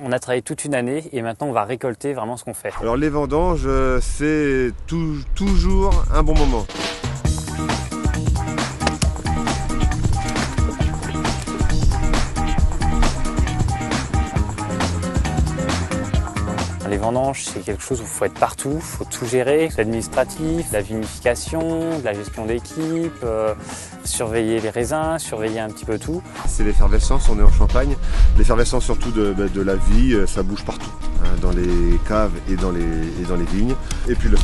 On a travaillé toute une année et maintenant on va récolter vraiment ce qu'on fait. Alors les vendanges, c'est toujours un bon moment. Les vendanges, c'est quelque chose où il faut être partout, il faut tout gérer, l'administratif, la vinification, de la gestion d'équipe, surveiller les raisins, surveiller un petit peu tout. C'est l'effervescence, on est en Champagne. L'effervescence surtout de la vie, ça bouge partout, hein, dans les caves et dans les vignes. Et puis le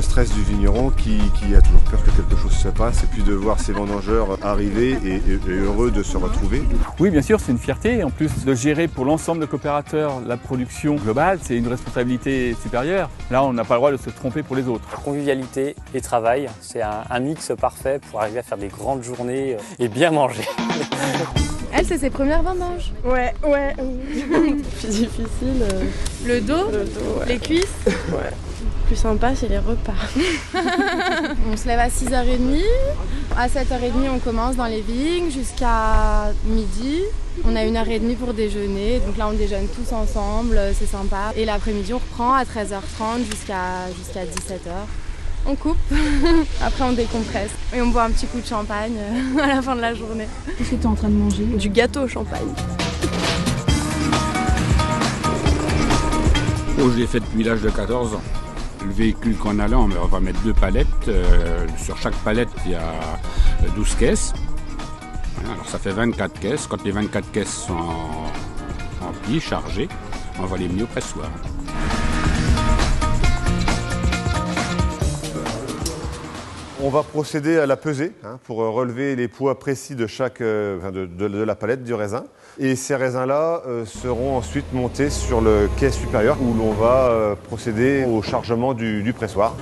stress du vigneron qui a toujours peur que quelque chose se passe et puis de voir ses vendangeurs arriver et heureux de se retrouver. Oui, bien sûr, c'est une fierté. En plus de gérer pour l'ensemble des coopérateurs la production globale, c'est une responsabilité supérieure. Là, on n'a pas le droit de se tromper pour les autres. Convivialité et travail, c'est un mix parfait pour arriver à faire des grandes journées et bien manger. Elle, c'est ses premières vendanges. Ouais. Plus difficile. Le dos, ouais. les cuisses. Ouais. Plus sympa, c'est les repas. On se lève à 6h30. À 7h30, on commence dans les vignes jusqu'à midi. On a 1h30 pour déjeuner. Donc là, on déjeune tous ensemble. C'est sympa. Et l'après-midi, on reprend à 13h30 jusqu'à 17h. On coupe, après on décompresse et on boit un petit coup de champagne à la fin de la journée. Qu'est-ce que tu es en train de manger? Du gâteau au champagne. Oh, je l'ai fait depuis l'âge de 14 ans. Le véhicule qu'on a là, on va mettre 2 palettes. Sur chaque palette, il y a 12 caisses. Alors ça fait 24 caisses. Quand les 24 caisses sont remplies, chargées, on va les mener au pressoir. On va procéder à la pesée pour relever les poids précis de de la palette du raisin. Et ces raisins-là seront ensuite montés sur le quai supérieur où l'on va procéder au chargement du pressoir.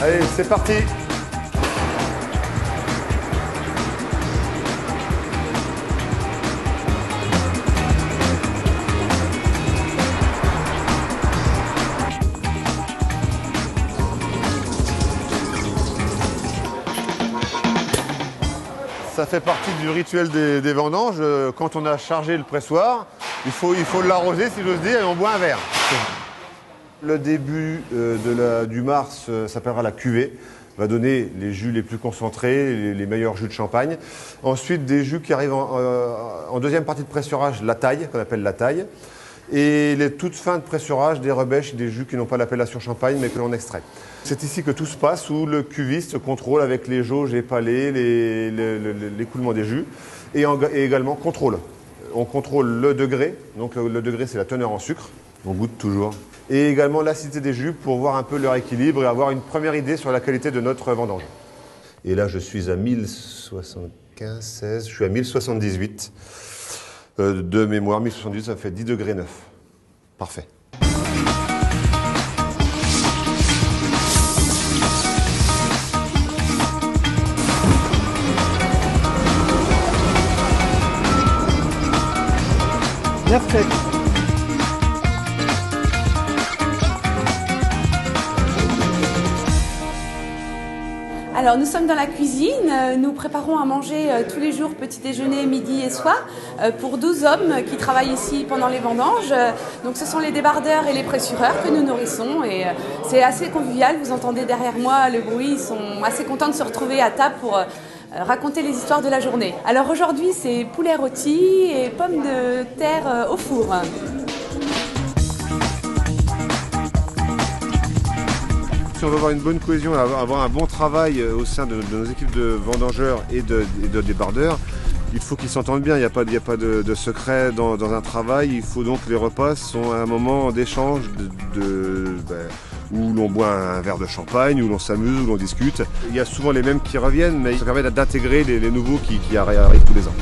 Allez, c'est parti! Ça fait partie du rituel des vendanges. Quand on a chargé le pressoir, il faut l'arroser, si j'ose dire, et on boit un verre. Le début du mars s'appellera la cuvée, va donner les jus les plus concentrés, les meilleurs jus de champagne. Ensuite, des jus qui arrivent en deuxième partie de pressurage, la taille, qu'on appelle la taille. Et les toutes fins de pressurage, des rebêches, des jus qui n'ont pas l'appellation champagne, mais que l'on extrait. C'est ici que tout se passe, où le cuviste contrôle avec les jauges épalées l'écoulement des jus, et également contrôle. On contrôle le degré, donc le degré c'est la teneur en sucre, on goûte toujours. Et également l'acidité des jus pour voir un peu leur équilibre et avoir une première idée sur la qualité de notre vendange. Et là je suis à 1075, 16, je suis à 1078. De mémoire, 1078, ça fait 10 degrés 9. Parfait. Bien fait. Alors nous sommes dans la cuisine, nous préparons à manger tous les jours petit déjeuner, midi et soir pour 12 hommes qui travaillent ici pendant les vendanges. Donc ce sont les débardeurs et les pressureurs que nous nourrissons et c'est assez convivial, vous entendez derrière moi le bruit, ils sont assez contents de se retrouver à table pour raconter les histoires de la journée. Alors aujourd'hui c'est poulet rôti et pommes de terre au four. Si on veut avoir une bonne cohésion, avoir un bon travail au sein de nos équipes de vendangeurs et de débardeurs, il faut qu'ils s'entendent bien. Il n'y a pas de secret dans un travail. Il faut donc que les repas sont un moment d'échange où l'on boit un verre de champagne, où l'on s'amuse, où l'on discute. Il y a souvent les mêmes qui reviennent, mais ça permet d'intégrer les nouveaux qui arrivent tous les ans.